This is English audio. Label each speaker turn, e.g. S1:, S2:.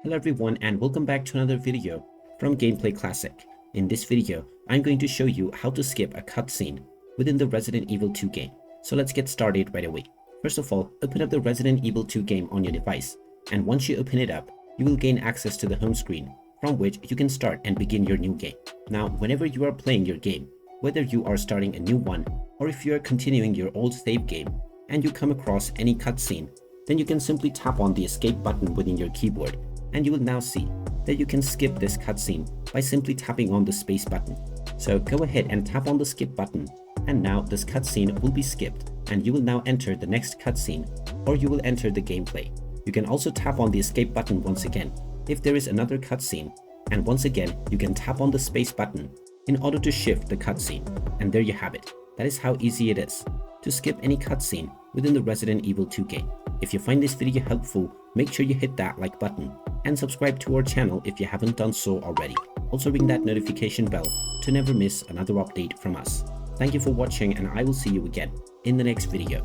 S1: Hello everyone and welcome back to another video from Gameplay Classic. In this video, I'm going to show you how to skip a cutscene within the Resident Evil 2 game. So let's get started right away. First of all, open up the Resident Evil 2 game on your device, and once you open it up, you will gain access to the home screen, from which you can start and begin your new game. Now, whenever you are playing your game, whether you are starting a new one or if you are continuing your old save game and you come across any cutscene, then you can simply tap on the escape button within your keyboard, and you will now see that you can skip this cutscene by simply tapping on the space button. So go ahead and tap on the skip button, and now this cutscene will be skipped and you will now enter the next cutscene, or you will enter the gameplay. You can also tap on the escape button once again if there is another cutscene, and once again you can tap on the space button in order to shift the cutscene, and there you have it. That is how easy it is to skip any cutscene within the Resident Evil 2 game. If you find this video helpful, make sure you hit that like button and subscribe to our channel if you haven't done so already. Also ring that notification bell to never miss another update from us. Thank you for watching, and I will see you again in the next video.